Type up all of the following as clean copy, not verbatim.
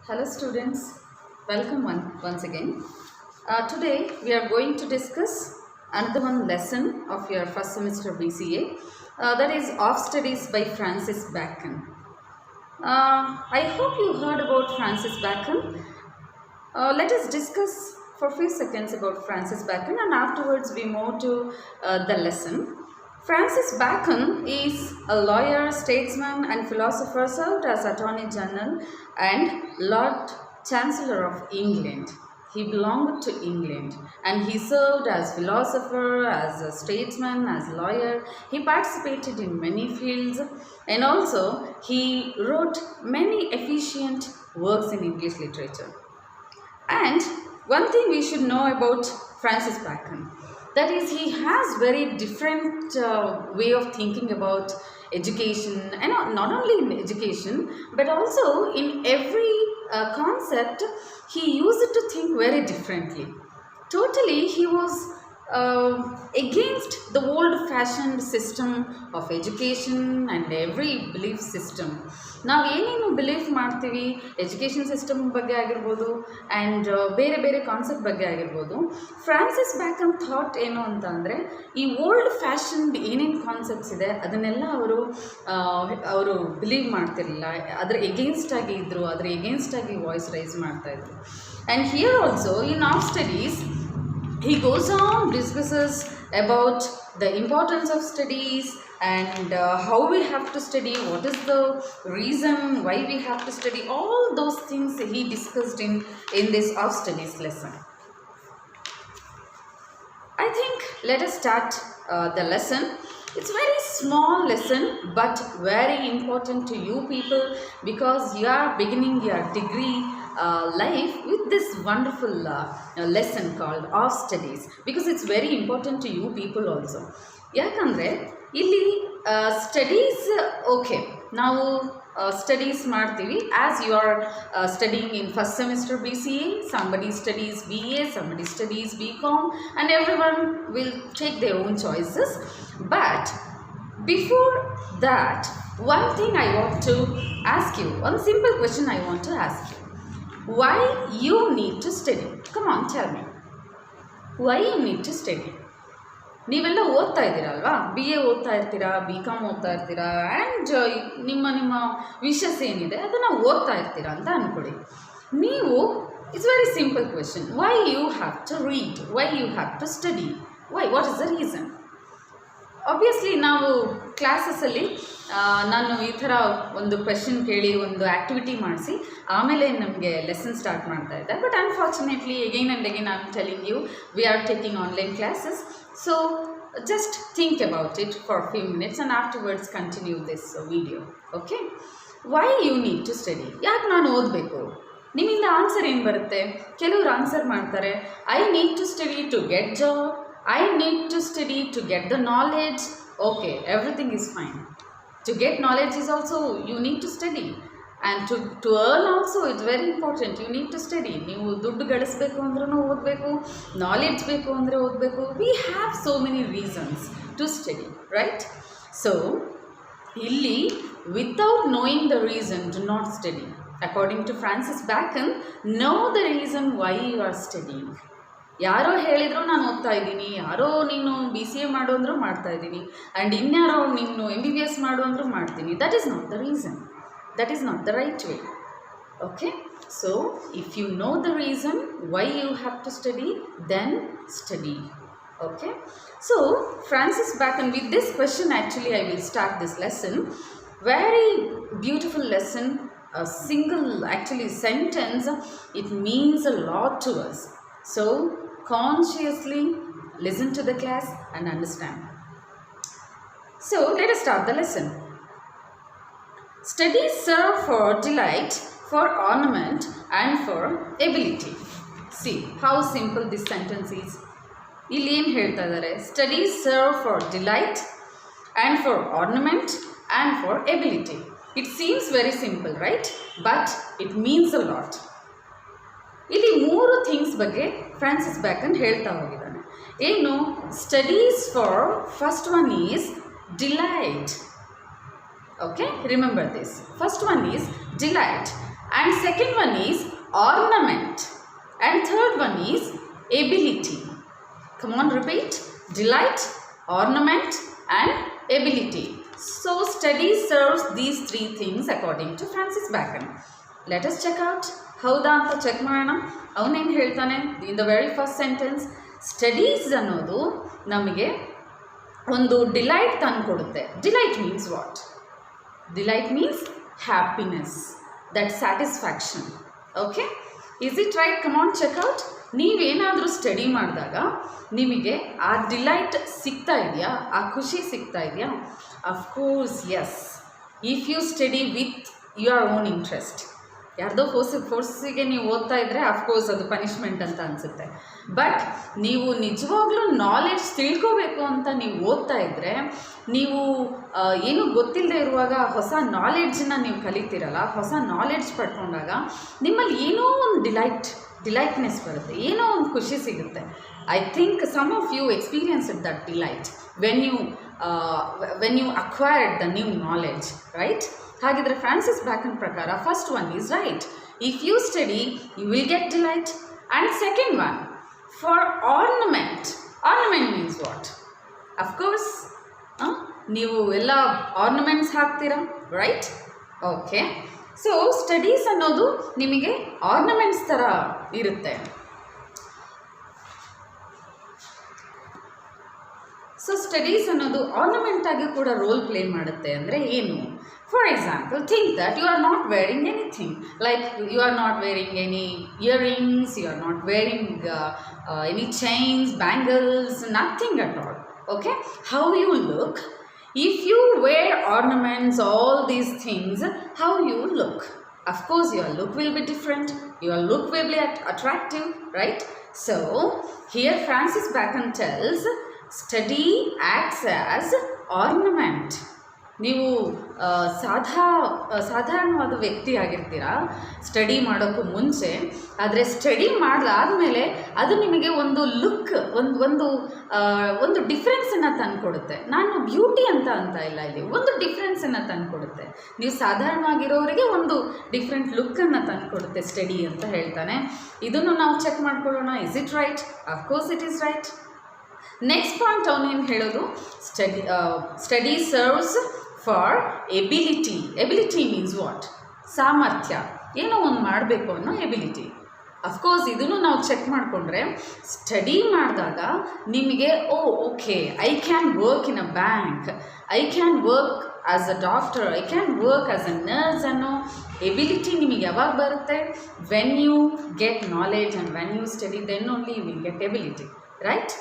Hello students, welcome once again. Today we are going to discuss another one lesson of your first semester BCA, that is Off Studies by Francis Bacon. I hope you heard about Francis Bacon. Let us discuss for a few seconds about Francis Bacon and afterwards we move to the lesson. Francis Bacon is a lawyer, statesman and philosopher, served as Attorney General and Lord Chancellor of England. He belonged to England and he served as philosopher, as a statesman, as a lawyer. He participated in many fields and also he wrote many efficient works in English literature. And one thing we should know about Francis Bacon, that is he has very different way of thinking about education, and not only in education but also in every concept he used to think very differently. Totally he was against the old-fashioned system of education and every belief system. ನಾವು ಏನೇನು belief ಮಾಡ್ತೀವಿ education system ಬಗ್ಗೆ ಆಗಿರ್ಬೋದು and ಬೇರೆ ಬೇರೆ concept ಬಗ್ಗೆ ಆಗಿರ್ಬೋದು, Francis ಬ್ಯಾಕನ್ thought ಏನು ಅಂತ ಅಂದರೆ ಈ ಓಲ್ಡ್ ಫ್ಯಾಷನ್ಡ್ ಏನೇನು ಕಾನ್ಸೆಪ್ಟ್ಸ್ ಇದೆ ಅದನ್ನೆಲ್ಲ ಅವರು ಬಿಲೀವ್ ಮಾಡ್ತಿರಲಿಲ್ಲ, ಅದರ ಎಗೇನ್ಸ್ಟಾಗಿ ಇದ್ದರು, ಅದರ ಎಗೇನ್ಸ್ಟಾಗಿ ವಾಯ್ಸ್ ರೈಸ್ ಮಾಡ್ತಾಯಿದ್ರು. And here also in of studies he goes on discusses about the importance of studies and how we have to study, what is the reason why we have to study, all those things he discussed in this of studies lesson. I think let us start the lesson. It's very small lesson but very important to you people because you are beginning your degree life with this wonderful lesson called Off Studies, because it's very important to you people also. ಯಾಕಂದರೆ ಇಲ್ಲಿ studies okay ನಾವು studies ಮಾಡ್ತೀವಿ as you are studying in first semester BCA, somebody studies BA, somebody studies BCom and everyone will take their own choices. But before that, one thing I want to ask you, one simple question I want to ask you. Why you need to study? Come on, tell me. Why you need to study? ನೀವೆಲ್ಲ ಓದ್ತಾ ಇದ್ದೀರಲ್ವಾ, BA ಓದ್ತಾ ಇರ್ತೀರಾ, BCom ಓದ್ತಾ ಇರ್ತೀರಾ and ನಿಮ್ಮ wishes ಏನಿದೆ ಅದನ್ನು ಓದ್ತಾ ಇರ್ತೀರಾ ಅಂತ ಅಂದ್ಕೊಳ್ಳಿ. ನೀವು it's very simple question, why you have to read, why you have to study, why, what is the reason? Obviously ನಾವು ಕ್ಲಾಸಸ್ಸಲ್ಲಿ ನಾನು ಈ ಥರ ಒಂದು ಕ್ವೆಶನ್ ಕೇಳಿ ಒಂದು ಆ್ಯಕ್ಟಿವಿಟಿ ಮಾಡಿಸಿ ಆಮೇಲೆ ನಮಗೆ ಲೆಸನ್ ಸ್ಟಾರ್ಟ್ ಮಾಡ್ತಾ ಇದ್ದೆ. But unfortunately again and again I am telling you we are taking online classes. So just think about it for a few minutes and afterwards continue this video. Okay, why you need to study? ಯಾಕೆ ನಾನು ಓದಬೇಕು? ನಿಮ್ಮಿಂದ answer ಏನು ಬರುತ್ತೆ? ಕೆಲವರು answer ಮಾಡ್ತಾರೆ, I need to study to get job, I need to study to get the knowledge. Okay, everything is fine. To get knowledge is also you need to study, and to earn also it's very important. You need to study. ನೀವು ದುಡ್ಡು ಗಳಿಸಬೇಕು ಅಂದ್ರೂ ಓದಬೇಕು, knowledge ಬೇಕು ಅಂದರೆ ಓದಬೇಕು. We have so many reasons to study, right? So ಇಲ್ಲಿ without knowing the reason do not study. According to Francis Bacon, know the reason why you are studying. ಯಾರೋ ಹೇಳಿದ್ರು ನಾನು ಓದ್ತಾ ಇದ್ದೀನಿ, ಯಾರೋ ನೀನು BCA ಮಾಡು ಅಂದರೂ ಮಾಡ್ತಾ ಇದ್ದೀನಿ ಆ್ಯಂಡ್ ಇನ್ಯಾರೋ ನೀನು MBBS ಮಾಡು ಅಂದರೂ ಮಾಡ್ತೀನಿ. That is not the reason, that is not the right way. Okay, so if you know the reason why you have to study, then study. Okay, so Francis Bacon, with this question actually I will start this lesson. Very beautiful lesson, a single actually sentence, it means a lot to us. So consciously listen to the class and understand. So let us start the lesson. Studies serve for delight, for ornament and for ability. See how simple this sentence is. ಇಲ್ಲಿ ಏನು ಹೇಳ್ತಾ ಇದ್ದಾರೆ? Studies serve for delight and for ornament and for ability. It seems very simple, right? But it means a lot. ಇಲ್ಲಿ ಮೂರು things ಬಗ್ಗೆ Francis Bacon ಹೇಳ್ತಾ ಹೋಗಿದ್ದಾನೆ. ಏನು? Studies for first one is delight. Okay, remember this. First one is delight and second one is ornament, and third one is ability. Come on, repeat. Delight, ornament and ability. So study serves these three things according to Francis Bacon. Let us check out. ಹೌದಾ ಅಂತ check ಮಾಡೋಣ. ಅವನೇನು ಹೇಳ್ತಾನೆ in the very first sentence, studies ಅನ್ನೋದು ನಮಗೆ ಒಂದು delight ತಂದುಕೊಡುತ್ತೆ. Delight means what? Delight means happiness, that satisfaction. Okay, is it right? Come on, check out. ನೀವೇನಾದರೂ ಸ್ಟಡಿ ಮಾಡಿದಾಗ ನಿಮಗೆ ಆ ಡಿಲೈಟ್ ಸಿಗ್ತಾ ಇದೆಯಾ? ಆ ಖುಷಿ ಸಿಗ್ತಾ ಇದೆಯಾ? Of course yes, if you study with your own interest. ಯಾರ್ದೋ ಫೋರ್ಸಿಗೆ ನೀವು ಓದ್ತಾ ಇದ್ದರೆ ಅಫ್ಕೋರ್ಸ್ ಅದು ಪನಿಷ್ಮೆಂಟ್ ಅಂತ ಅನಿಸುತ್ತೆ. ಬಟ್ ನೀವು ನಿಜವಾಗ್ಲೂ ನಾಲೆಡ್ಜ್ ತಿಳ್ಕೋಬೇಕು ಅಂತ ನೀವು ಓದ್ತಾ ಇದ್ದರೆ, ನೀವು ಏನೂ ಗೊತ್ತಿಲ್ಲದೆ ಇರುವಾಗ ಹೊಸ ನಾಲೆಡ್ಜನ್ನ ನೀವು ಕಲಿತೀರಲ್ಲ, ಹೊಸ ನಾಲೆಡ್ಜ್ ಪಡ್ಕೊಂಡಾಗ ನಿಮ್ಮಲ್ಲಿ ಏನೋ ಒಂದು ಡಿಲೈಟ್ನೆಸ್ ಬರುತ್ತೆ, ಏನೋ ಒಂದು ಖುಷಿ ಸಿಗುತ್ತೆ. I think some of you experienced that delight when you acquired the new knowledge, right? ಹಾಗಿದ್ರೆ ಫ್ರಾನ್ಸಿಸ್ ಬ್ಯಾಕನ್ ಪ್ರಕಾರ first one is right. If you study you will get delight. And second one for ornament. Ornament means what? Of course ನೀವು ಎಲ್ಲ ornaments ಹಾಕ್ತೀರಾ, right? Okay, so studies ಅನ್ನೋದು ನಿಮಗೆ ornaments ಥರ ಇರುತ್ತೆ. So studies ಅನ್ನೋದು ಆರ್ನಮೆಂಟಾಗಿ ಕೂಡ ರೋಲ್ ಪ್ಲೇ ಮಾಡುತ್ತೆ. ಅಂದರೆ ಏನು? For example, think that you are not wearing anything, like you are not wearing any earrings, you are not wearing any chains, bangles, nothing at all. Okay, how you look? If you wear ornaments, all these things, how you look? Of course, your look will be different, your look will be attractive, right? So, here Francis Bacon tells, study acts as ornament. ನೀವು ಸಾಧಾರಣವಾದ ವ್ಯಕ್ತಿ ಆಗಿರ್ತೀರಾ study ಮಾಡೋಕ್ಕೂ ಮುಂಚೆ, ಆದರೆ study ಮಾಡಾದಮೇಲೆ ಅದು ನಿಮಗೆ ಒಂದು look, ಒಂದು ಡಿಫ್ರೆನ್ಸನ್ನು ತಂದುಕೊಡುತ್ತೆ. ನಾನು ಬ್ಯೂಟಿ ಅಂತ ಇಲ್ಲ, ಇಲ್ಲಿ ಒಂದು ಡಿಫ್ರೆನ್ಸನ್ನು ತಂದುಕೊಡುತ್ತೆ. ನೀವು ಸಾಧಾರಣವಾಗಿರೋರಿಗೆ ಒಂದು ಡಿಫ್ರೆಂಟ್ ಲುಕ್ಕನ್ನು ತಂದುಕೊಡುತ್ತೆ ಸ್ಟಡಿ ಅಂತ ಹೇಳ್ತಾನೆ. ಇದನ್ನು ನಾವು ಚೆಕ್ ಮಾಡ್ಕೊಳ್ಳೋಣ. Is it right? Of course it is right. Next point ಅವನೇನು ಹೇಳೋದು, study serves for ability. Ability means what? ಸಾಮರ್ಥ್ಯ, ಏನೋ ಒಂದು ಮಾಡಬೇಕು ಅನ್ನೋ ಎಬಿಲಿಟಿ. ಅಫ್ಕೋರ್ಸ್ ಇದನ್ನು ನಾವು ಚೆಕ್ ಮಾಡಿಕೊಂಡ್ರೆ, ಸ್ಟಡಿ ಮಾಡಿದಾಗ ನಿಮಗೆ okay, I can work in a bank, I can work as a doctor, I can work as a nurse ಅನ್ನೋ ಎಬಿಲಿಟಿ ನಿಮಗೆ ಯಾವಾಗ ಬರುತ್ತೆ? When you get knowledge and when you study, then only you will get ability, right?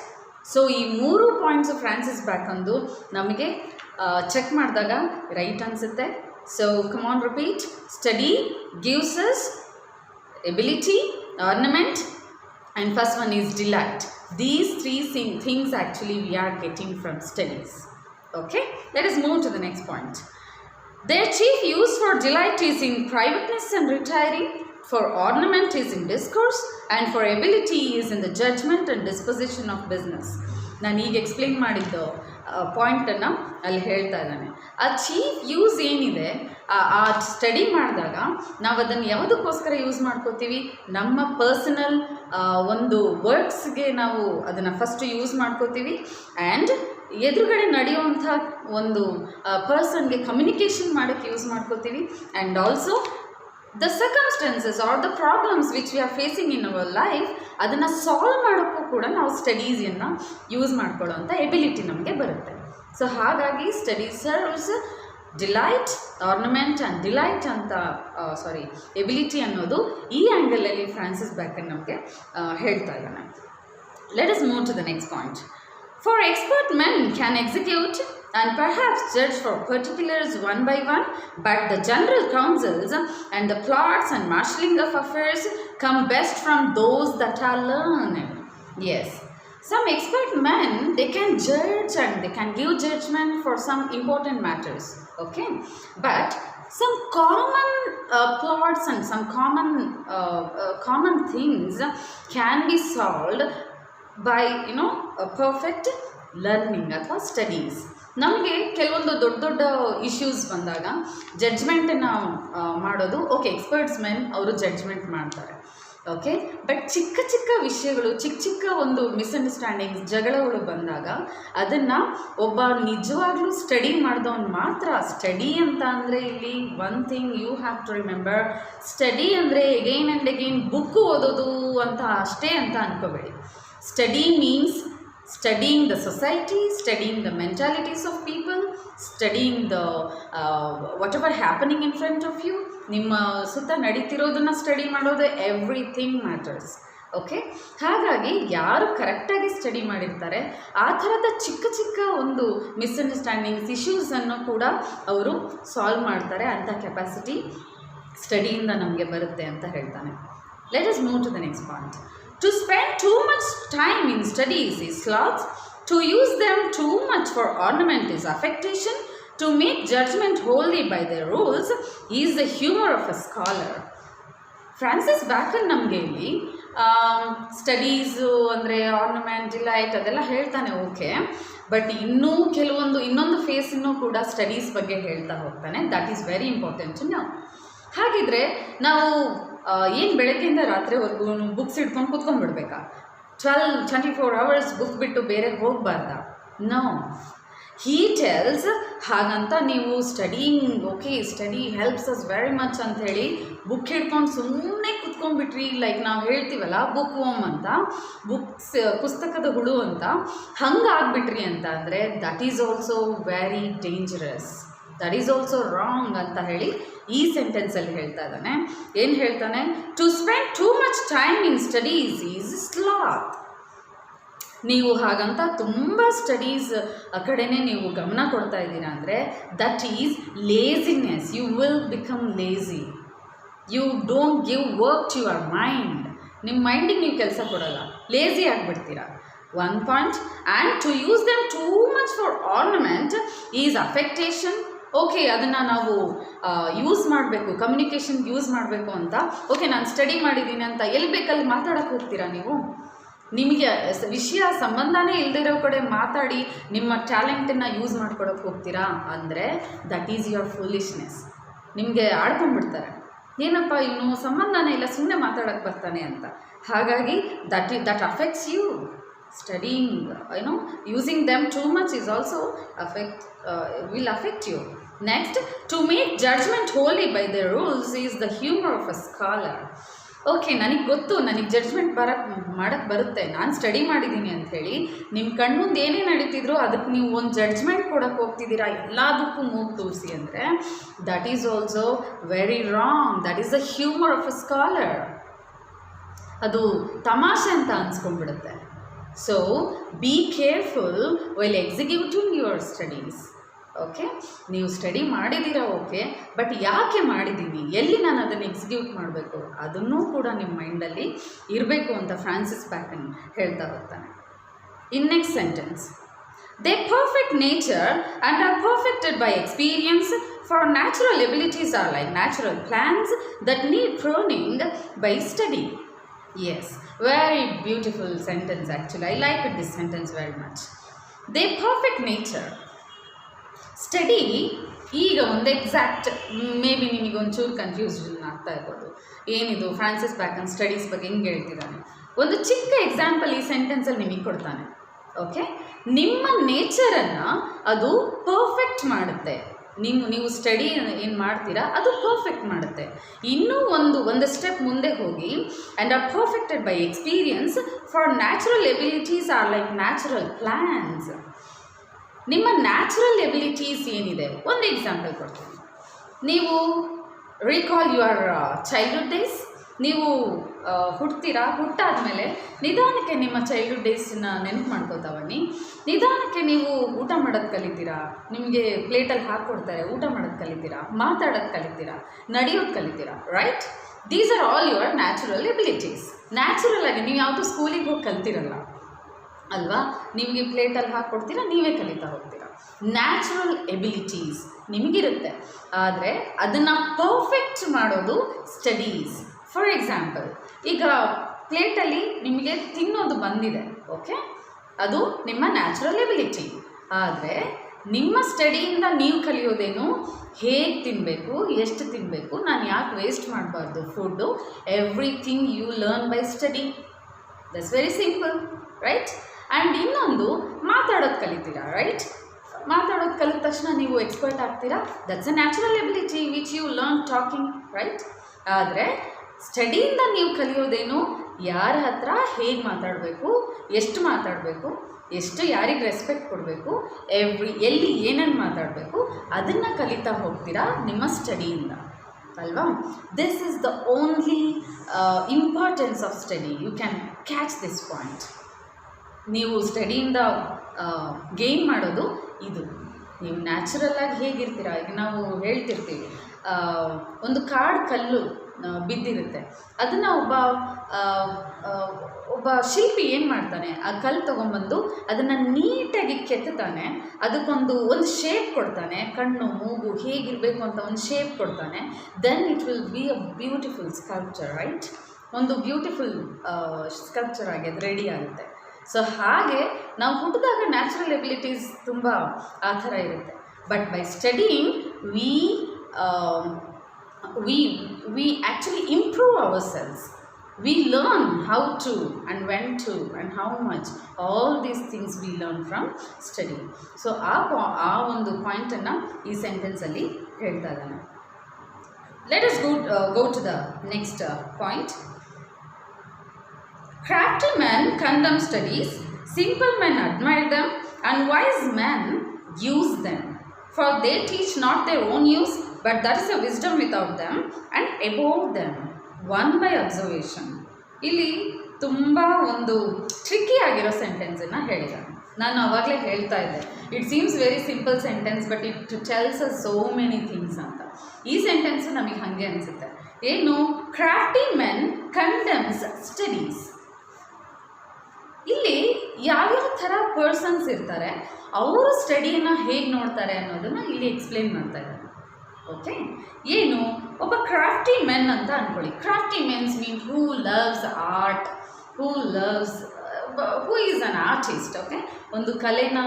So ಈ ಮೂರು points Francis ಬ್ಯಾಕನ್ದು ನಮಗೆ check ಮಾಡಿದಾಗ right ಅನಿಸುತ್ತೆ. So come on, repeat. Study gives us ability, ornament, and first one is delight. These three things actually we are getting from studies. Okay, let us move to the next point. Their chief use for delight is in privateness and retiring, for ornament is in discourse, and for ability is in the judgment and disposition of business. ನಾನು ಈಗ explain ಮಾಡಿದ್ದು ಪಾಯಿಂಟನ್ನು ಅಲ್ಲಿ ಹೇಳ್ತಾ ಇದ್ದಾನೆ. ಆ chief use ಏನಿದೆ, ಆ study ಮಾಡಿದಾಗ ನಾವು ಅದನ್ನು ಯಾವುದಕ್ಕೋಸ್ಕರ ಯೂಸ್ ಮಾಡ್ಕೋತೀವಿ? ನಮ್ಮ ಪರ್ಸನಲ್ ಒಂದು ವರ್ಕ್ಸ್ಗೆ ನಾವು ಅದನ್ನು ಫಸ್ಟ್ ಯೂಸ್ ಮಾಡ್ಕೋತೀವಿ. ಆ್ಯಂಡ್ ಎದುರುಗಡೆ ನಡೆಯುವಂಥ ಒಂದು ಪರ್ಸನ್ಗೆ ಕಮ್ಯುನಿಕೇಷನ್ ಮಾಡೋಕ್ಕೆ ಯೂಸ್ ಮಾಡ್ಕೋತೀವಿ. And also the circumstances or the problems which we are facing in our life, ಅದನ್ನು ಸಾಲ್ವ್ ಮಾಡೋಕ್ಕೂ ಕೂಡ ನಾವು ಸ್ಟಡೀಸನ್ನು ಯೂಸ್ ಮಾಡ್ಕೊಳ್ಳೋವಂಥ ಎಬಿಲಿಟಿ ನಮಗೆ ಬರುತ್ತೆ. ಸೊ ಹಾಗಾಗಿ study serves delight, ornament and delight ಅಂತ ಎಬಿಲಿಟಿ ಅನ್ನೋದು ಈ ಆ್ಯಂಗಲಲ್ಲಿ ಫ್ರಾನ್ಸಿಸ್ ಬ್ಯಾಕನ್ ನಮಗೆ ಹೇಳ್ತಾ ಇದ್ದಾನೆ. Let us move to the next point. For expert men can execute and perhaps judge for particulars one by one, but the general counsels and the plots and marshalling of affairs come best from those that are learned. Yes, some expert men, they can judge and they can give judgment for some important matters, okay? But some common plots and some common things can be solved by a perfect learning ಅಥವಾ studies. ನಮಗೆ ಕೆಲವೊಂದು ದೊಡ್ಡ ದೊಡ್ಡ issues ಬಂದಾಗ ಜಡ್ಜ್ಮೆಂಟನ್ನು ಮಾಡೋದು okay, experts men ಅವರು judgment ಮಾಡ್ತಾರೆ, okay. But ಚಿಕ್ಕ ಚಿಕ್ಕ ವಿಷಯಗಳು, ಚಿಕ್ಕ ಚಿಕ್ಕ ಒಂದು ಮಿಸ್ಅಂಡರ್ಸ್ಟ್ಯಾಂಡಿಂಗ್ಸ್, ಜಗಳಗಳು ಬಂದಾಗ ಅದನ್ನು ಒಬ್ಬ ನಿಜವಾಗ್ಲೂ ಸ್ಟಡಿ ಮಾಡಿದವನು ಮಾತ್ರ. ಸ್ಟಡಿ ಅಂತ ಅಂದರೆ ಇಲ್ಲಿ one thing you have to remember, study ಅಂದರೆ ಎಗೈನ್ ಆ್ಯಂಡ್ ಎಗೈನ್ ಬುಕ್ ಓದೋದು ಅಂತ ಅಷ್ಟೇ ಅಂತ ಅನ್ಕೋಬೇಡಿ. Study means studying the society, studying the mentalities of people, studying the whatever happening in front of you. ನಿಮ್ಮ ಸುತ್ತ ನಡೀತಿರೋದನ್ನು ಸ್ಟಡಿ ಮಾಡೋದು, ಎವ್ರಿಥಿಂಗ್ ಮ್ಯಾಟರ್ಸ್, ಓಕೆ. ಹಾಗಾಗಿ ಯಾರು ಕರೆಕ್ಟಾಗಿ ಸ್ಟಡಿ ಮಾಡಿರ್ತಾರೆ ಆ ಥರದ ಚಿಕ್ಕ ಚಿಕ್ಕ ಒಂದು ಮಿಸ್ಅಂಡರ್ಸ್ಟ್ಯಾಂಡಿಂಗ್ಸ್, ಇಶ್ಯೂಸನ್ನು ಕೂಡ ಅವರು ಸಾಲ್ವ್ ಮಾಡ್ತಾರೆ. ಅಂಥ ಕೆಪಾಸಿಟಿ ಸ್ಟಡಿಯಿಂದ ನಮಗೆ ಬರುತ್ತೆ ಅಂತ ಹೇಳ್ತಾನೆ. Let us move to the next point. To spend too much time in studies is sloth. To use them too much for ornament is affectation. To make judgment wholly by their rules is the humor of a scholar. Francis Bacon ನಮಗೆ ಇಲ್ಲಿ studies ಅಂದರೆ ornament, delight ಅದೆಲ್ಲ ಹೇಳ್ತಾನೆ, okay. But ಇನ್ನೊಂದು ಫೇಸನ್ನು ಕೂಡ studies ಬಗ್ಗೆ ಹೇಳ್ತಾ ಹೋಗ್ತಾನೆ. ದಟ್ ಈಸ್ ವೆರಿ ಇಂಪಾರ್ಟೆಂಟ್ ನಾವು. ಹಾಗಿದ್ರೆ ನಾವು ಏನು ಬೆಳಗ್ಗೆಯಿಂದ ರಾತ್ರಿವರೆಗೂ ಬುಕ್ಸ್ ಹಿಡ್ಕೊಂಡು ಕೂತ್ಕೊಂಡ್ಬಿಡ್ಬೇಕಾ? 24 hours ಬುಕ್ ಬಿಟ್ಟು ಬೇರೆ ಹೋಗಬಾರ್ದ? ನೋ, ಹೀ ಟೆಲ್ಸ್ ಹಾಗಂತ ನೀವು studying, okay study helps us very much ಅಂಥೇಳಿ ಬುಕ್ ಹಿಡ್ಕೊಂಡು ಸುಮ್ಮನೆ ಕೂತ್ಕೊಂಡ್ಬಿಟ್ರಿ, ಲೈಕ್ ನಾವು ಹೇಳ್ತೀವಲ್ಲ ಬುಕ್ ಓಮ್ ಅಂತ, ಪುಸ್ತಕದ ಹುಳು ಅಂತ, ಹಂಗಾಗ್ಬಿಟ್ರಿ ಅಂತ ಅಂದರೆ that is also very dangerous, that is also wrong ಅಂತ ಹೇಳಿ ಈ ಸೆಂಟೆನ್ಸಲ್ಲಿ ಹೇಳ್ತಾ ಇದ್ದಾನೆ. ಏನು ಹೇಳ್ತಾನೆ? To spend too much time in studies is sloth. ನೀವು ಹಾಗಂತ ತುಂಬ ಸ್ಟಡೀಸ್ ಕಡೆನೇ ನೀವು ಗಮನ ಕೊಡ್ತಾ ಇದ್ದೀರಾ ಅಂದರೆ that is laziness. You will become lazy. You don't give work to your mind. ನಿಮ್ಮ ಮೈಂಡಿಗೆ ನೀವು ಕೆಲಸ ಕೊಡೋಲ್ಲ, ಲೇಸಿ ಆಗಿಬಿಡ್ತೀರಾ. One point. And to use them too much for ornament is affectation. Okay, ಅದನ್ನು ನಾವು ಯೂಸ್ ಮಾಡಬೇಕು, ಕಮ್ಯುನಿಕೇಷನ್ಗೆ ಯೂಸ್ ಮಾಡಬೇಕು ಅಂತ. ಓಕೆ, ನಾನು ಸ್ಟಡಿ ಮಾಡಿದ್ದೀನಿ ಅಂತ ಎಲ್ಲಿ ಬೇಕಲ್ಲಿ ಮಾತಾಡೋಕ್ಕೆ ಹೋಗ್ತೀರಾ ನೀವು? ನಿಮಗೆ ವಿಷಯ ಸಂಬಂಧನೇ ಇಲ್ಲದಿರೋ ಕಡೆ ಮಾತಾಡಿ ನಿಮ್ಮ ಟ್ಯಾಲೆಂಟನ್ನು ಯೂಸ್ ಮಾಡ್ಕೊಡೋಕ್ಕೆ ಹೋಗ್ತೀರಾ ಅಂದರೆ ದಟ್ ಈಸ್ ಯುವರ್ ಫೂಲಿಶ್ನೆಸ್. ನಿಮಗೆ ಆಡ್ಕೊಂಡ್ಬಿಡ್ತಾರೆ, ಏನಪ್ಪ ಇವನು ಸಂಬಂಧನೇ ಇಲ್ಲ ಸುಮ್ಮನೆ ಮಾತಾಡೋಕ್ಕೆ ಬರ್ತಾನೆ ಅಂತ. ಹಾಗಾಗಿ that affects you. Studying, using them too much is also will affect you. Next, to make judgment wholly by their rules is the humor of a scholar. Okay, ನನಗೆ ಗೊತ್ತು, ನನಗೆ ಜಡ್ಜ್ಮೆಂಟ್ ಮಾಡೋಕ್ಕೆ ಬರುತ್ತೆ, ನಾನು ಸ್ಟಡಿ ಮಾಡಿದ್ದೀನಿ ಅಂಥೇಳಿ ನಿಮ್ಮ ಕಣ್ಮುಂದೆ ಏನೇ ನಡೀತಿದ್ರು ಅದಕ್ಕೆ ನೀವು ಒಂದು ಜಡ್ಜ್ಮೆಂಟ್ ಕೊಡೋಕ್ಕೆ ಹೋಗ್ತಿದ್ದೀರಾ, ಎಲ್ಲದಕ್ಕೂ ಮೂಗು ತೋರಿಸಿ ಅಂದರೆ that is also very wrong. That is the humour of a scholar. ಅದು ತಮಾಷೆ ಅಂತ ಅನ್ಸ್ಕೊಂಡ್ಬಿಡುತ್ತೆ. So, be careful while executing your studies. Okay, ನೀವು ಸ್ಟಡಿ ಮಾಡಿದ್ದೀರಾ, ಓಕೆ, ಬಟ್ ಯಾಕೆ ಮಾಡಿದ್ದೀವಿ, ಎಲ್ಲಿ ನಾನು ಅದನ್ನು ಎಕ್ಸಿಕ್ಯೂಟ್ ಮಾಡಬೇಕು, ಅದನ್ನೂ ಕೂಡ ನಿಮ್ಮ ಮೈಂಡಲ್ಲಿ ಇರಬೇಕು ಅಂತ ಫ್ರಾನ್ಸಿಸ್ ಬ್ಯಾಕನ್ ಹೇಳ್ತಾ ಹೋಗ್ತಾನೆ. In next sentence, they perfect nature and are perfected by experience, for natural abilities are like natural plants that need pruning by study. Yes, very beautiful sentence actually. I like this sentence very much. They perfect nature. Study, ಈಗ ಒಂದು exact may be ನಿಮಗೆ ಒಂಚೂರು confusion ಆಗ್ತಾ ಇರ್ಬೋದು, ಏನಿದು Francis ಬ್ಯಾಕನ್ studies ಬಗ್ಗೆ ಹೆಂಗೆ ಹೇಳ್ತಿದ್ದಾನೆ. ಒಂದು ಚಿಕ್ಕ ಎಕ್ಸಾಂಪಲ್ ಈ ಸೆಂಟೆನ್ಸಲ್ಲಿ ನಿಮಗೆ ಕೊಡ್ತಾನೆ. ಓಕೆ, ನಿಮ್ಮ ನೇಚರನ್ನು ಅದು ಪರ್ಫೆಕ್ಟ್ ಮಾಡುತ್ತೆ. ನೀವು ಸ್ಟಡಿ ಏನು ಮಾಡ್ತೀರಾ ಅದು ಪರ್ಫೆಕ್ಟ್ ಮಾಡುತ್ತೆ. ಇನ್ನೂ ಒಂದು ಸ್ಟೆಪ್ ಮುಂದೆ ಹೋಗಿ, and are perfected by experience, for natural abilities are like natural plants. ನಿಮ್ಮ ನ್ಯಾಚುರಲ್ ಎಬಿಲಿಟೀಸ್ ಏನಿದೆ, ಒಂದು ಎಕ್ಸಾಂಪಲ್ ಕೊಡ್ತೀನಿ. ನೀವು ರೀಕಾಲ್ ಯುವರ್ ಚೈಲ್ಡ್ಹುಡ್ ಡೇಸ್. ನೀವು ಹುಟ್ಟಾದಮೇಲೆ ನಿಧಾನಕ್ಕೆ ನಿಮ್ಮ ಚೈಲ್ಡ್ಹುಡ್ ಡೇಸನ್ನ ನೆನಪು ಮಾಡ್ಕೋತಾ ಬನ್ನಿ. ನಿಧಾನಕ್ಕೆ ನೀವು ಊಟ ಮಾಡೋದು ಕಲಿತೀರಾ, ನಿಮಗೆ ಪ್ಲೇಟಲ್ಲಿ ಹಾಕ್ಕೊಡ್ತಾರೆ, ಊಟ ಮಾಡೋದು ಕಲಿತೀರಾ, ಮಾತಾಡೋದು ಕಲಿತೀರಾ, ನಡೆಯೋದು ಕಲಿತೀರಾ, right? These are all your natural abilities. Natural ಆಗಿ ನೀವು ಯಾವುದೂ ಸ್ಕೂಲಿಗೆ ಹೋಗಿ ಕಲ್ತಿರಲ್ಲ ಅಲ್ವಾ, ನಿಮಗೆ ಪ್ಲೇಟಲ್ಲಿ ಹಾಕ್ಕೊಡ್ತೀರಾ, ನೀವೇ ಕಲಿತಾ ಹೋಗ್ತೀರಾ. ನ್ಯಾಚುರಲ್ ಎಬಿಲಿಟೀಸ್ ನಿಮಗಿರುತ್ತೆ, ಆದರೆ ಅದನ್ನು ಪರ್ಫೆಕ್ಟ್ ಮಾಡೋದು ಸ್ಟಡೀಸ್. ಫಾರ್ ಎಕ್ಸಾಂಪಲ್, ಈಗ ಪ್ಲೇಟಲ್ಲಿ ನಿಮಗೆ ತಿನ್ನೋದು ಬಂದಿದೆ, ಓಕೆ, ಅದು ನಿಮ್ಮ ನ್ಯಾಚುರಲ್ ಎಬಿಲಿಟಿ. ಆದರೆ ನಿಮ್ಮ ಸ್ಟಡಿಯಿಂದ ನೀವು ಕಲಿಯೋದೇನು, ಹೇಗೆ ತಿನ್ನಬೇಕು, ಎಷ್ಟು ತಿನ್ನಬೇಕು, ನಾನು ಯಾಕೆ ವೇಸ್ಟ್ ಮಾಡಬಾರ್ದು food, everything you learn by study. That's very simple, right? And ಇನ್ನೊಂದು, ಮಾತಾಡೋದು ಕಲಿತೀರಾ, ರೈಟ್? ಮಾತಾಡೋದು ಕಲಿತ ತಕ್ಷಣ ನೀವು ಎಕ್ಸ್ಪರ್ಟ್ ಆಗ್ತೀರಾ. That's a natural ability which you learn talking, right? ಆದರೆ ಸ್ಟಡಿಯಿಂದ ನೀವು ಕಲಿಯೋದೇನು, ಯಾರ ಹತ್ರ ಹೇಗೆ ಮಾತಾಡಬೇಕು, ಎಷ್ಟು ಮಾತಾಡಬೇಕು, ಎಷ್ಟು ಯಾರಿಗೆ ರೆಸ್ಪೆಕ್ಟ್ ಕೊಡಬೇಕು, ಎಲ್ಲಿ ಏನನ್ನು ಮಾತಾಡಬೇಕು, ಅದನ್ನು ಕಲಿತಾ ಹೋಗ್ತೀರಾ ನಿಮ್ಮ ಸ್ಟಡಿಯಿಂದ, ಅಲ್ವಾ? This is the only importance of study. You can catch this point. ನೀವು ಸ್ಟಡಿಯಿಂದ ಗೇನ್ ಮಾಡೋದು ಇದು. ನೀವು ನ್ಯಾಚುರಲ್ಲಾಗಿ ಹೇಗಿರ್ತೀರ, ಈಗ ನಾವು ಹೇಳ್ತಿರ್ತೀವಿ, ಒಂದು ಕಾಡು ಕಲ್ಲು ಬಿದ್ದಿರುತ್ತೆ, ಅದನ್ನು ಒಬ್ಬ ಶಿಲ್ಪಿ ಏನು ಮಾಡ್ತಾನೆ, ಆ ಕಲ್ಲು ತೊಗೊಂಬಂದು ಅದನ್ನು ನೀಟಾಗಿ ಕೆತ್ತಾನೆ, ಅದಕ್ಕೊಂದು ಶೇಪ್ ಕೊಡ್ತಾನೆ, ಕಣ್ಣು ಮೂಗು ಹೇಗಿರಬೇಕು ಅಂತ ಒಂದು ಶೇಪ್ ಕೊಡ್ತಾನೆ. Then it will be a beautiful sculpture, right? ಒಂದು ಬ್ಯೂಟಿಫುಲ್ ಸ್ಕಲ್ಪ್ಚರ್ ಆಗಿ ಅದು ರೆಡಿ ಆಗುತ್ತೆ. ಸೊ ಹಾಗೆ ನಾವು ಹುಟ್ಟಿದಾಗ ನ್ಯಾಚುರಲ್ ಎಬಿಲಿಟೀಸ್ ತುಂಬ ಆ ಥರ ಇರುತ್ತೆ. But by studying we actually improve ourselves. We learn how to and when to and how much. All these things we learn from studying. So ಆ ಒಂದು ಪಾಯಿಂಟನ್ನು ಈ ಸೆಂಟೆನ್ಸಲ್ಲಿ ಹೇಳ್ತಾ ಇದ್ದಾನೆ. Let us go to the next point. Crafty men condemn studies, simple men admire them, and wise men use them. For they teach not their own use, but that is a wisdom without them and above them, one by observation. ಇಲ್ಲಿ ತುಂಬ ಒಂದು tricky ಆಗಿರೋ ಸೆಂಟೆನ್ಸನ್ನು ಹೇಳಿದ್ದಾನೆ. ನಾನು ಆವಾಗಲೇ ಹೇಳ್ತಾ ಇದ್ದೆ, it seems very simple sentence but it tells us so many things ಅಂತ. ಈ ಸೆಂಟೆನ್ಸು ನಮಗೆ ಹಾಗೆ ಅನಿಸುತ್ತೆ. ಏನು? Crafty men condemns studies. ಇಲ್ಲಿ ಯಾವ್ಯಾವ ಥರ ಪರ್ಸನ್ಸ್ ಇರ್ತಾರೆ, ಅವರು ಸ್ಟಡಿಯನ್ನು ಹೇಗೆ ನೋಡ್ತಾರೆ ಅನ್ನೋದನ್ನು ಇಲ್ಲಿ ಎಕ್ಸ್ಪ್ಲೇನ್ ಮಾಡ್ತಾ ಇದ್ದಾರೆ. ಓಕೆ, ಏನು? ಒಬ್ಬ ಕ್ರಾಫ್ಟಿ ಮೆನ್ ಅಂತ ಅಂದ್ಕೊಳ್ಳಿ. ಕ್ರಾಫ್ಟಿ men's mean who loves art, who is an artist. Okay, ಒಂದು ಕಲೆನ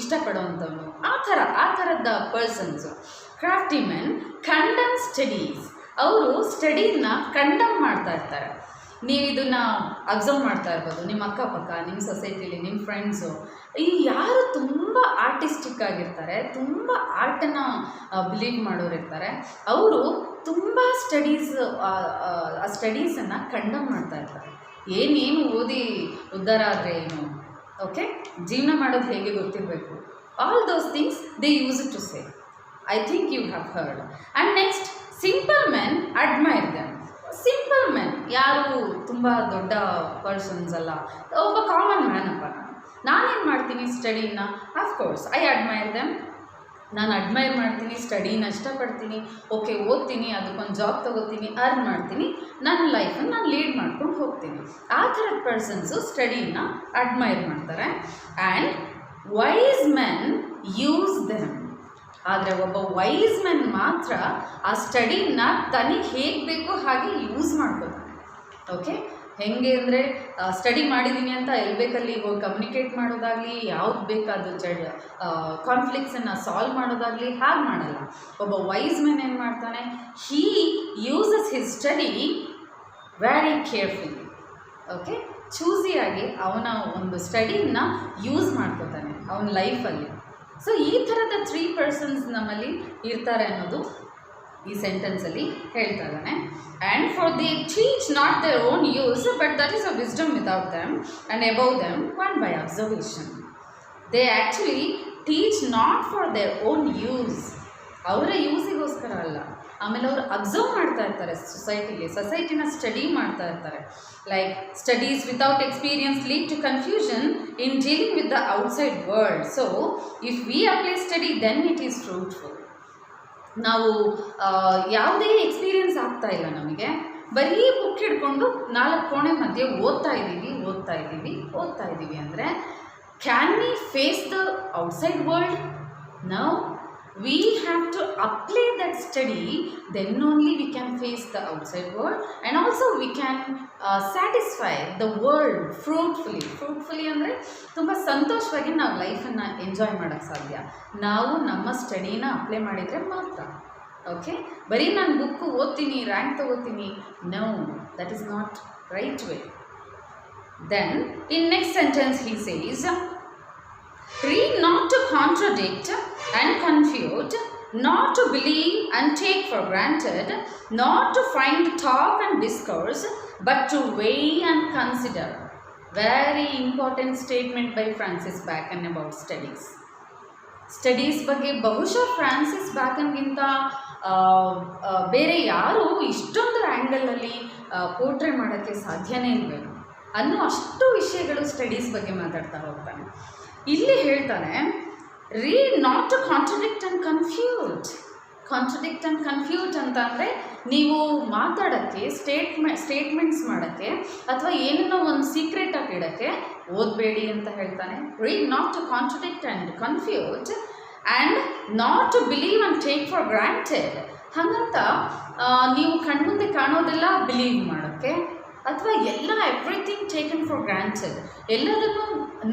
ಇಷ್ಟಪಡೋವಂಥವ್ನು, ಆ ಥರದ ಪರ್ಸನ್ಸು ಕ್ರಾಫ್ಟಿ ಮೆನ್. ಕಂಡಮ್ ಸ್ಟಡೀಸ್, ಅವರು ಸ್ಟಡಿನ ಕಂಡಮ್ ಮಾಡ್ತಾ ಇರ್ತಾರೆ. ನೀವು ಇದನ್ನು ಅಬ್ಸರ್ವ್ ಮಾಡ್ತಾ ಇರ್ಬೋದು, ನಿಮ್ಮ ಅಕ್ಕಪಕ್ಕ, ನಿಮ್ಮ ಸೊಸೈಟಿಲಿ, ನಿಮ್ಮ ಫ್ರೆಂಡ್ಸು, ಈ ಯಾರು ತುಂಬ ಆರ್ಟಿಸ್ಟಿಕ್ ಆಗಿರ್ತಾರೆ, ತುಂಬ ಆರ್ಟನ್ನು ಬಿಲೀವ್ ಮಾಡೋರು ಇರ್ತಾರೆ, ಅವರು ತುಂಬ ಆ ಸ್ಟಡೀಸನ್ನು ಕಂಡಮ್ ಮಾಡ್ತಾ ಇರ್ತಾರೆ. ಏನೇನು ಓದಿ ಉದ್ಧಾರ ಆದರೆ ಏನು, ಓಕೆ, ಜೀವನ ಮಾಡೋದು ಹೇಗೆ ಗೊತ್ತಿರಬೇಕು, all those things they use to say. I think you have heard. And next, simple men admire them. Simple men ಯಾರು ತುಂಬ ದೊಡ್ಡ ಪರ್ಸನ್ಸ್ ಅಲ್ಲ, ಒಬ್ಬ ಕಾಮನ್ ಮ್ಯಾನ್ ಅಪ್ಪ. ನಾನೇನು ಮಾಡ್ತೀನಿ ಸ್ಟಡಿನ, ಆಫ್ಕೋರ್ಸ್ ಐ ಅಡ್ಮೈರ್ ದೆಮ್. ನಾನು ಅಡ್ಮೈರ್ ಮಾಡ್ತೀನಿ, ಸ್ಟಡಿನ ಇಷ್ಟಪಡ್ತೀನಿ, ಓಕೆ ಓದ್ತೀನಿ, ಅದಕ್ಕೊಂದು ಜಾಬ್ ತೊಗೋತೀನಿ, ಅರ್ನ್ ಮಾಡ್ತೀನಿ, ನನ್ನ ಲೈಫನ್ನು ನಾನು ಲೀಡ್ ಮಾಡ್ಕೊಂಡು ಹೋಗ್ತೀನಿ. ಆ ಥರದ ಪರ್ಸನ್ಸು ಸ್ಟಡಿನ ಅಡ್ಮೈರ್ ಮಾಡ್ತಾರೆ. And wise men use them. ಆದರೆ ಒಬ್ಬ ವೈಸ್ ಮೆನ್ ಮಾತ್ರ ಆ ಸ್ಟಡಿನ ತನಗೆ ಹೇಗೆ ಬೇಕೋ ಹಾಗೆ ಯೂಸ್ ಮಾಡ್ಕೋತಾನೆ. ಓಕೆ, ಹೇಗೆ ಅಂದರೆ ಸ್ಟಡಿ ಮಾಡಿದ್ದೀನಿ ಅಂತ ಎಲ್ಲಿ ಬೇಕಲ್ಲಿ ಹೋಗಿ ಕಮ್ಯುನಿಕೇಟ್ ಮಾಡೋದಾಗಲಿ, ಯಾವ್ದು ಬೇಕಾದ ಕಾನ್ಫ್ಲಿಕ್ಟ್ಸನ್ನು ಸಾಲ್ವ್ ಮಾಡೋದಾಗಲಿ ಹಾಗೆ ಮಾಡಲ್ಲ. ಒಬ್ಬ ವೈಸ್ ಮೆನ್ ಏನು ಮಾಡ್ತಾನೆ, he uses his study very carefully. Okay, ಚೂಸಿಯಾಗಿ ಅವನ ಒಂದು ಸ್ಟಡಿನ ಯೂಸ್ ಮಾಡ್ಕೋತಾನೆ ಅವನ ಲೈಫಲ್ಲಿ. ಸೊ ಈ ಥರದ 3 ಪರ್ಸನ್ಸ್ ನಮ್ಮಲ್ಲಿ ಇರ್ತಾರೆ ಅನ್ನೋದು ಈ ಸೆಂಟೆನ್ಸಲ್ಲಿ ಹೇಳ್ತಾ ಇದ್ದಾನೆ. And for they teach not their own use but that is a wisdom without them and above them one by observation. They actually teach not for their own use, ಅವರ ಯೂಸಿಗೋಸ್ಕರ ಅಲ್ಲ. ಆಮೇಲೆ ಅವರು ಅಬ್ಸರ್ವ್ ಮಾಡ್ತಾ ಇರ್ತಾರೆ ಸೊಸೈಟಿನ ಸ್ಟಡಿ ಮಾಡ್ತಾ ಇರ್ತಾರೆ. Like studies without experience lead to confusion in dealing with the outside world. So if we apply study then it is fruitful. ನಾವು ಯಾವುದೇ ಎಕ್ಸ್ಪೀರಿಯನ್ಸ್ ಆಗ್ತಾ ಇಲ್ಲ ನಮಗೆ, ಬರೀ ಬುಕ್ ಹಿಡ್ಕೊಂಡು 4 ಕೋಣೆ ಮಧ್ಯೆ ಓದ್ತಾ ಇದ್ದೀವಿ ಅಂದರೆ can we face the outside world? No. We have to apply that study, then only we can face the outside world, and also we can satisfy the world fruitfully ಅಂದರೆ ತುಂಬ ಸಂತೋಷವಾಗಿ ನಾವು ಲೈಫನ್ನು ಎಂಜಾಯ್ ಮಾಡೋಕ್ಕೆ ಸಾಧ್ಯ ನಾವು ನಮ್ಮ ಸ್ಟಡಿನ ಅಪ್ಲೈ ಮಾಡಿದರೆ ಮಾತ್ರ. ಓಕೆ, ಬರೀ ನಾನು ಬುಕ್ಕು ಓದ್ತೀನಿ, ರ್ಯಾಂಕ್ ತಗೋತೀನಿ, no, that is not right way. Then in next sentence he says, read not to contradict and confute, not to believe and take for granted, not to find talk and discourse, but to weigh and consider. Very important statement by Francis Bacon about studies. Studies ಬಗ್ಗೆ ಬಹುಶಃ Francis ಬ್ಯಾಕನ್ಗಿಂತ ಬೇರೆ ಯಾರೂ ಇಷ್ಟೊಂದು ಆ್ಯಂಗಲಲ್ಲಿ portray ಮಾಡೋಕ್ಕೆ ಸಾಧ್ಯನೇ ಇರಬೇಕು ಅನ್ನೋ ಅಷ್ಟು ವಿಷಯಗಳು ಸ್ಟಡೀಸ್ ಬಗ್ಗೆ ಮಾತಾಡ್ತಾ ಹೋಗ್ತಾನೆ. ಇಲ್ಲಿ ಹೇಳ್ತಾನೆ, read not to contradict and confute ಅಂತ ಅಂದರೆ ನೀವು ಮಾತಾಡೋಕ್ಕೆ ಸ್ಟೇಟ್ಮೆಂಟ್ಸ್ ಮಾಡೋಕ್ಕೆ ಅಥವಾ ಏನನ್ನೋ ಒಂದು ಸೀಕ್ರೆಟಾಗಿ ಇಡೋಕ್ಕೆ ಓದಬೇಡಿ ಅಂತ ಹೇಳ್ತಾನೆ. Read not to contradict and confute and not to believe and take for granted. ಹಾಗಂತ ನೀವು ಕಣ್ಮುಂದೆ ಕಾಣೋದೆಲ್ಲ ಬಿಲೀವ್ ಮಾಡೋಕ್ಕೆ ಅಥವಾ ಎವ್ರಿಥಿಂಗ್ ಟೇಕನ್ ಫಾರ್ ಗ್ರಾಂಟೆಡ್, ಎಲ್ಲದನ್ನು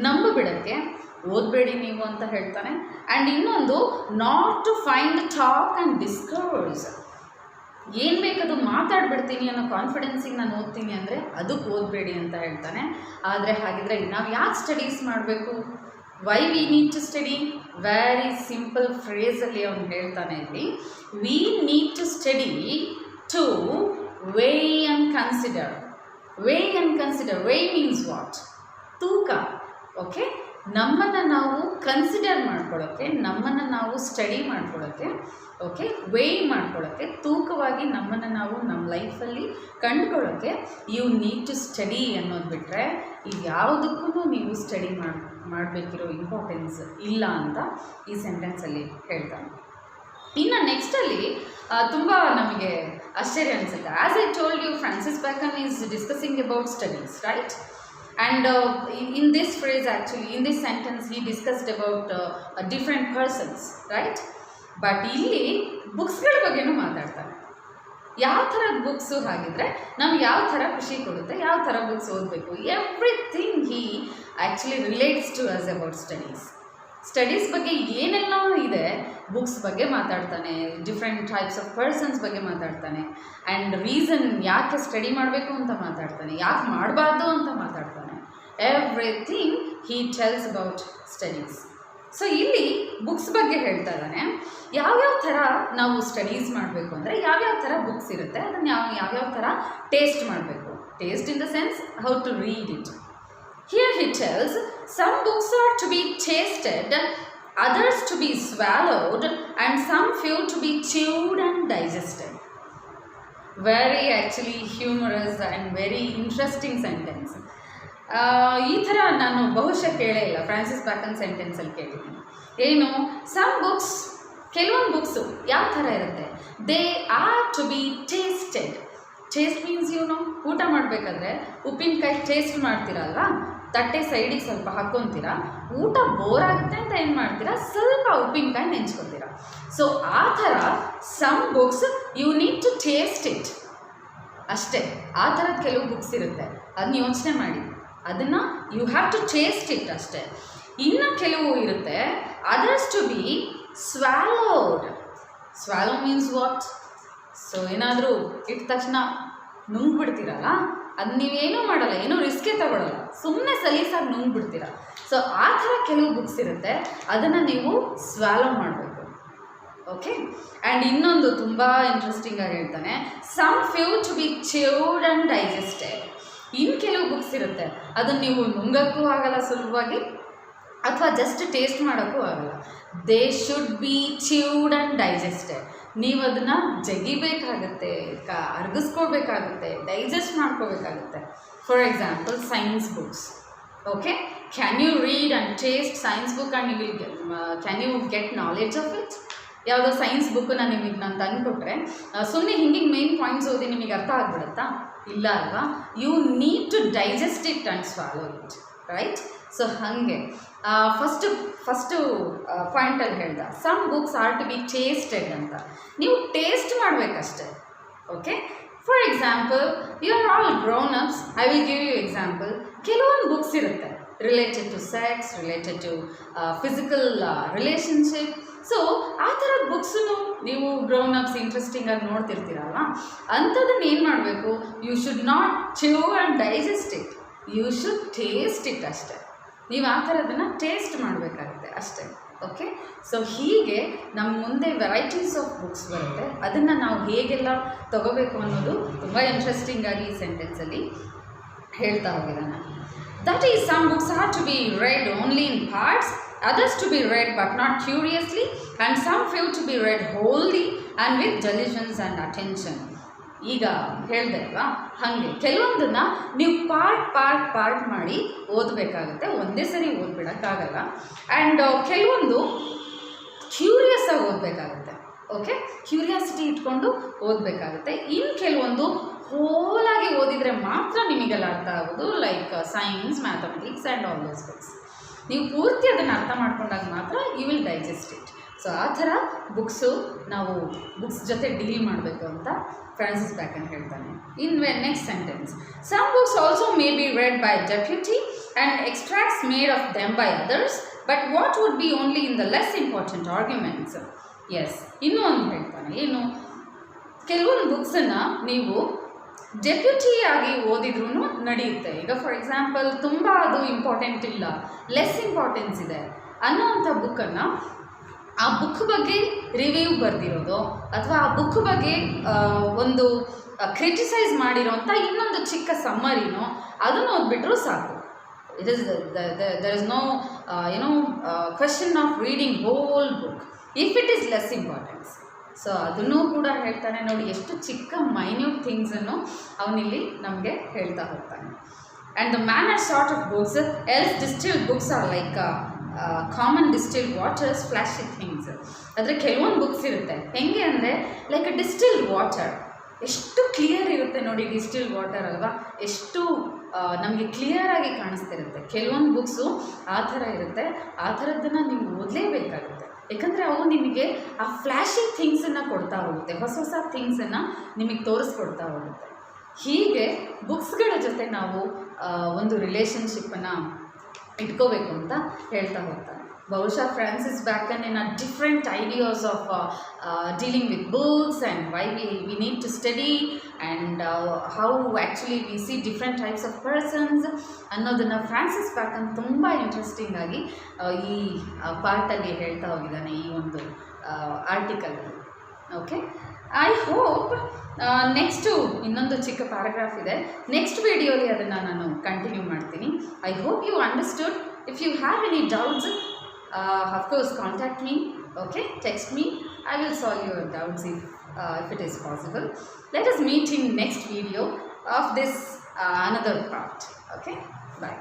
ನಂಬಿಬಿಡೋಕ್ಕೆ ಓದಬೇಡಿ ನೀವು ಅಂತ ಹೇಳ್ತಾನೆ. ಆ್ಯಂಡ್ ಇನ್ನೊಂದು, not to find talk and discourse, ಏನು ಬೇಕದು ಮಾತಾಡ್ಬಿಡ್ತೀನಿ ಅನ್ನೋ ಕಾನ್ಫಿಡೆನ್ಸಿಗೆ ನಾನು ಓದ್ತೀನಿ ಅಂದರೆ ಅದಕ್ಕೆ ಓದಬೇಡಿ ಅಂತ ಹೇಳ್ತಾನೆ. ಆದರೆ ಹಾಗಿದ್ರೆ ನಾವು ಯಾಕೆ ಸ್ಟಡೀಸ್ ಮಾಡಬೇಕು? Why we need to study? Very simple ಫ್ರೇಸಲ್ಲಿ ಅವನು ಹೇಳ್ತಾನೆ ಇಲ್ಲಿ, we need to study to weigh and consider. Weigh means what? ತೂಕ. ಓಕೆ, ನಮ್ಮನ್ನು ನಾವು ಕನ್ಸಿಡರ್ ಮಾಡ್ಕೊಳ್ಳೋಕ್ಕೆ, ನಮ್ಮನ್ನು ನಾವು ಸ್ಟಡಿ ಮಾಡ್ಕೊಳ್ಳೋಕ್ಕೆ, ಓಕೆ, ವೇಯ್ ಮಾಡ್ಕೊಳ್ಳೋಕ್ಕೆ, ತೂಕವಾಗಿ ನಮ್ಮನ್ನು ನಾವು ನಮ್ಮ ಲೈಫಲ್ಲಿ ಕಂಡುಕೊಳ್ಳೋಕ್ಕೆ ಯು ನೀಡ್ ಟು ಸ್ಟಡಿ ಅನ್ನೋದು ಬಿಟ್ಟರೆ ಈಗ ಯಾವುದಕ್ಕೂ ನೀವು ಸ್ಟಡಿ ಮಾಡಬೇಕಿರೋ ಇಂಪಾರ್ಟೆನ್ಸ್ ಇಲ್ಲ ಅಂತ ಈ ಸೆಂಟೆನ್ಸಲ್ಲಿ ಹೇಳ್ತಾನೆ. ಇನ್ನು ನೆಕ್ಸ್ಟಲ್ಲಿ ತುಂಬ ನಮಗೆ ಆಶ್ಚರ್ಯ ಅನಿಸುತ್ತೆ. As I told you, Francis Bacon is discussing about studies, right? And in this phrase, actually, in this sentence, he discussed about different persons, right? But ಇಲ್ಲಿ ಬುಕ್ಸ್ಗಳ ಬಗ್ಗೆನೂ ಮಾತಾಡ್ತಾರೆ. ಯಾವ ಥರದ ಬುಕ್ಸು ಹಾಗಿದ್ರೆ ನಮ್ಗೆ ಯಾವ ಥರ ಖುಷಿ ಕೊಡುತ್ತೆ, ಯಾವ ಥರ ಬುಕ್ಸ್ ಓದಬೇಕು, everything he actually relates to us about studies ಬಗ್ಗೆ ಏನೆಲ್ಲ ಇದೆ ಬುಕ್ಸ್ ಬಗ್ಗೆ ಮಾತಾಡ್ತಾನೆ, ಡಿಫ್ರೆಂಟ್ ಟೈಪ್ಸ್ ಆಫ್ ಪರ್ಸನ್ಸ್ ಬಗ್ಗೆ ಮಾತಾಡ್ತಾನೆ, ಆ್ಯಂಡ್ ರೀಸನ್ ಯಾಕೆ ಸ್ಟಡಿ ಮಾಡಬೇಕು ಅಂತ ಮಾತಾಡ್ತಾನೆ, ಯಾಕೆ ಮಾಡಬಾರ್ದು ಅಂತ ಮಾತಾಡ್ತಾನೆ. Everything Hi tells about studies. So ಇಲ್ಲಿ ಬುಕ್ಸ್ ಬಗ್ಗೆ ಹೇಳ್ತಾ ಇದ್ದಾನೆ. ಯಾವ್ಯಾವ ಥರ ನಾವು ಸ್ಟಡೀಸ್ ಮಾಡಬೇಕು ಅಂದರೆ ಯಾವ್ಯಾವ ಥರ ಬುಕ್ಸ್ ಇರುತ್ತೆ, ಅದನ್ನು ಯಾವ್ಯಾವ ಥರ ಟೇಸ್ಟ್ ಮಾಡಬೇಕು. Taste in the sense how to read it. Here he tells, some books are to be tasted, others to be swallowed, and some few to be chewed and digested. Very actually humorous and very interesting sentence. ಈ ಥರ ನಾನು ಬಹುಶಃ ಕೇಳೇ ಇಲ್ಲ, Francis ಬ್ಯಾಕನ್ ಸೆಂಟೆನ್ಸಲ್ಲಿ ಕೇಳಿದ್ದೀನಿ. ಏನು, some books, ಕೆಲವೊಂದು books ಯಾವ ಥರ ಇರುತ್ತೆ, they are to be tasted. Taste means ಊಟ ಮಾಡಬೇಕಾದ್ರೆ ಉಪ್ಪಿನಕಾಯಿ ಟೇಸ್ಟ್ ಮಾಡ್ತೀರಲ್ವಾ, ತಟ್ಟೆ ಸೈಡಿಗೆ ಸ್ವಲ್ಪ ಹಾಕ್ಕೊತೀರಾ, ಊಟ ಬೋರ್ ಆಗುತ್ತೆ ಅಂತ ಏನು ಮಾಡ್ತೀರಾ, ಸ್ವಲ್ಪ ಉಪ್ಪಿನಕಾಯಿ ನೆಂಚ್ಕೊತೀರಾ. ಸೊ ಆ ಥರ some books you need to taste it ಅಷ್ಟೇ. ಆ ಥರದ ಕೆಲವು ಬುಕ್ಸ್ ಇರುತ್ತೆ, ಅದನ್ನ ಯೋಚನೆ ಮಾಡಿ, ಅದನ್ನು you have to taste it ಅಷ್ಟೇ. ಇನ್ನು ಕೆಲವು ಇರುತ್ತೆ, others to be swallowed. Swallow means what? So ಏನಾದರೂ ಇಟ್ಟ ತಕ್ಷಣ ನುಂಗ್ಬಿಡ್ತೀರಲ್ಲ, ಅದು ನೀವೇನೂ ಮಾಡಲ್ಲ, ಏನೂ ರಿಸ್ಕೇ ತಗೊಳ್ಳಲ್ಲ, ಸುಮ್ಮನೆ ಸಲೀಸಾಗಿ ನುಂಗ್ಬಿಡ್ತೀರ. ಸೊ ಆ ಥರ ಕೆಲವು ಬುಕ್ಸ್ ಇರುತ್ತೆ, ಅದನ್ನು ನೀವು ಸ್ವ್ಯಾಲೋ ಮಾಡಬೇಕು. ಓಕೆ, ಆ್ಯಂಡ್ ಇನ್ನೊಂದು ತುಂಬ ಇಂಟ್ರೆಸ್ಟಿಂಗಾಗಿ ಹೇಳ್ತಾನೆ, some few to be chewed and digested. ಇನ್ನು ಕೆಲವು ಬುಕ್ಸ್ ಇರುತ್ತೆ, ಅದನ್ನು ನೀವು ನುಂಗಕ್ಕೂ ಆಗಲ್ಲ ಸುಲಭವಾಗಿ, ಅಥವಾ ಜಸ್ಟ್ ಟೇಸ್ಟ್ ಮಾಡೋಕ್ಕೂ ಆಗಲ್ಲ. They should be chewed and digested. ನೀವು ಅದನ್ನು ಜಗಿಬೇಕಾಗುತ್ತೆ, ಅರ್ಗಿಸ್ಕೊಳ್ಬೇಕಾಗುತ್ತೆ, ಡೈಜೆಸ್ಟ್ ಮಾಡ್ಕೋಬೇಕಾಗುತ್ತೆ. For example science books. Okay, can you read and taste science book and you will can you get knowledge of it? ಯಾವುದೋ ಸೈನ್ಸ್ ಬುಕ್ಕನ್ನು ನಿಮಗೆ ನಾನು ತಂದುಕೊಟ್ರೆ ಸುಮ್ಮನೆ ಹಿಂಗೆ ಮೇನ್ ಪಾಯಿಂಟ್ಸ್ ಓದಿ ನಿಮಗೆ ಅರ್ಥ ಆಗ್ಬಿಡುತ್ತಾ? ಇಲ್ಲ ಅಲ್ವಾ? You need to digest it and swallow it, right? So ಹಾಗೆ ಫಸ್ಟು ಪಾಯಿಂಟಲ್ಲಿ ಹೇಳ್ದ some books are to be tasted ಅಂತ. ನೀವು ಟೇಸ್ಟ್ ಮಾಡಬೇಕಷ್ಟೆ. Okay, for example you are all grown ups. I will give you example. ಕೆಲವೊಂದು books ಇರುತ್ತೆ related to sex, related to physical relationship. So ಆ ಥರದ ಬುಕ್ಸನ್ನು ನೀವು ಗ್ರೌನ್ ಅಪ್ಸ್ ಇಂಟ್ರೆಸ್ಟಿಂಗಾಗಿ ನೋಡ್ತಿರ್ತೀರಲ್ವ, ಅಂಥದ್ದನ್ನು ಏನು ಮಾಡಬೇಕು, you should not chew and digest it, you should taste it ಅಷ್ಟೇ. ನೀವು ಆ ಥರದನ್ನು ಟೇಸ್ಟ್ ಮಾಡಬೇಕಾಗುತ್ತೆ ಅಷ್ಟೇ. ಓಕೆ, ಸೊ ಹೀಗೆ ನಮ್ಮ ಮುಂದೆ ವೆರೈಟೀಸ್ ಆಫ್ ಬುಕ್ಸ್ ಬರುತ್ತೆ. ಅದನ್ನು ನಾವು ಹೇಗೆಲ್ಲ ತಗೋಬೇಕು ಅನ್ನೋದು ತುಂಬ ಇಂಟ್ರೆಸ್ಟಿಂಗಾಗಿ ಈ ಸೆಂಟೆನ್ಸಲ್ಲಿ ಹೇಳ್ತಾ ಹೋಗಿದ್ದಾನೆ. That is some books are to be read only in parts, others to be read but not curiously, and some few to be read wholly and with diligence and attention. ಈಗ ಹೇಳಿದೆ ಅಲ್ವಾ, ಹಾಗೆ ಕೆಲವೊಂದನ್ನು ನೀವು ಪಾರ್ಟ್ ಮಾಡಿ ಓದಬೇಕಾಗುತ್ತೆ, ಒಂದೇ ಸರಿ ಓದ್ಬಿಡೋಕ್ಕಾಗಲ್ಲ. And ಕೆಲವೊಂದು curious ಆಗಿ ಓದಬೇಕಾಗುತ್ತೆ. ಓಕೆ, ಕ್ಯೂರಿಯಾಸಿಟಿ ಇಟ್ಕೊಂಡು ಓದಬೇಕಾಗುತ್ತೆ. ಇನ್ನು ಕೆಲವೊಂದು ಹೋಲಾಗಿ ಓದಿದರೆ ಮಾತ್ರ ನಿಮಗೆಲ್ಲ ಅರ್ಥ ಆಗೋದು, like science, mathematics and all those books. ನೀವು ಪೂರ್ತಿ ಅದನ್ನು ಅರ್ಥ ಮಾಡ್ಕೊಂಡಾಗ ಮಾತ್ರ you will digest it. So ಆ ಥರ ಬುಕ್ಸು ನಾವು ಬುಕ್ಸ್ ಜೊತೆ ಡೀಲ್ ಮಾಡಬೇಕು ಅಂತ ಫ್ರಾನ್ಸಿಸ್ ಬ್ಯಾಕನ್ ಹೇಳ್ತಾನೆ. In next sentence, some books also may be read by deputy and extracts made of them by others, but what would be only in the less important arguments. Yes, ಇನ್ನೂ ಒಂದು ಹೇಳ್ತಾನೆ, ಏನು ಕೆಲವೊಂದು ಬುಕ್ಸನ್ನು ನೀವು deputy ಆಗಿ ಓದಿದ್ರೂ ನಡೆಯುತ್ತೆ. ಈಗ ಫಾರ್ ಎಕ್ಸಾಂಪಲ್ ತುಂಬ ಅದು ಇಂಪಾರ್ಟೆಂಟ್ ಇಲ್ಲ, ಲೆಸ್ ಇಂಪಾರ್ಟೆನ್ಸ್ ಇದೆ ಅನ್ನೋವಂಥ ಬುಕ್ಕನ್ನು ಆ ಬುಕ್ ಬಗ್ಗೆ ರಿವ್ಯೂ ಬರೆದಿರೋದು ಅಥವಾ ಆ ಬುಕ್ ಬಗ್ಗೆ ಒಂದು ಕ್ರಿಟಿಸೈಸ್ ಮಾಡಿರೋಂಥ ಇನ್ನೊಂದು ಚಿಕ್ಕ ಸಮ್ಮರಿನೋ ಅದನ್ನು ಓದ್ಬಿಟ್ರೂ ಸಾಕು. It is there is no question of reading whole book if it is less importance. So ಅದನ್ನೂ ಕೂಡ ಹೇಳ್ತಾನೆ. ನೋಡಿ ಎಷ್ಟು ಚಿಕ್ಕ ಮೈನ್ಯೂಟ್ ಥಿಂಗ್ಸನ್ನು ಅವನಿಲ್ಲಿ ನಮಗೆ ಹೇಳ್ತಾ ಹೋಗ್ತಾನೆ. And the manner sort of books else distilled books are like common distilled waters flashy things. ಆದರೆ ಕೆಲವೊಂದು ಬುಕ್ಸ್ ಇರುತ್ತೆ ಹೆಂಗೆ ಅಂದರೆ ಲೈಕ್ ಅ ಡಿಸ್ಟಿಲ್ಡ್ ವಾಟರ್, ಎಷ್ಟು ಕ್ಲಿಯರ್ ಇರುತ್ತೆ ನೋಡಿ. ಡಿಸ್ಟಿಲ್ಡ್ ವಾಟರ್ ಅಲ್ವಾ, ಎಷ್ಟು ನಮಗೆ ಕ್ಲಿಯರಾಗಿ ಕಾಣಿಸ್ತಿರುತ್ತೆ. ಕೆಲವೊಂದು ಬುಕ್ಸು ಆ ಥರ ಇರುತ್ತೆ. ಆ ಥರದ್ದನ್ನು ನೀವು ಓದಲೇಬೇಕಾಗುತ್ತೆ, ಯಾಕಂದರೆ ಅವು ನಿಮಗೆ ಆ ಫ್ಲ್ಯಾಶಿಂಗ್ ಥಿಂಗ್ಸನ್ನು ಕೊಡ್ತಾ ಹೋಗುತ್ತೆ, ಹೊಸ ಥಿಂಗ್ಸನ್ನು ನಿಮಗೆ ತೋರಿಸ್ಕೊಡ್ತಾ ಹೋಗುತ್ತೆ. ಹೀಗೆ ಬುಕ್ಸ್ಗಳ ಜೊತೆ ನಾವು ಒಂದು ರಿಲೇಷನ್ಶಿಪ್ಪನ್ನು ಇಟ್ಕೋಬೇಕು ಅಂತ ಹೇಳ್ತಾ ಹೋಗ್ತಾನೆ. ಬಹುಶಃ Francis Bacon in different ideas of dealing with books and why we need to study and how actually we see different types of persons ಅನ್ನೋದನ್ನು ಫ್ರಾನ್ಸಿಸ್ ಬ್ಯಾಕನ್ ತುಂಬ ಇಂಟ್ರೆಸ್ಟಿಂಗಾಗಿ ಈ ಪಾರ್ಟಲ್ಲಿ ಹೇಳ್ತಾ ಹೋಗಿದ್ದಾನೆ, ಈ ಒಂದು ಆರ್ಟಿಕಲಲ್ಲಿ. ಓಕೆ, ಐ ಹೋಪ್ ನೆಕ್ಸ್ಟು ಇನ್ನೊಂದು ಚಿಕ್ಕ ಪ್ಯಾರಾಗ್ರಾಫ್ ಇದೆ, ನೆಕ್ಸ್ಟ್ ವಿಡಿಯೋಲಿ ಅದನ್ನು ನಾನು ಕಂಟಿನ್ಯೂ ಮಾಡ್ತೀನಿ. I hope you understood. If you have any doubts, of course contact me. Okay, text me. I will solve your doubts if it is possible. Let us meet in next video of this another part. Okay, bye.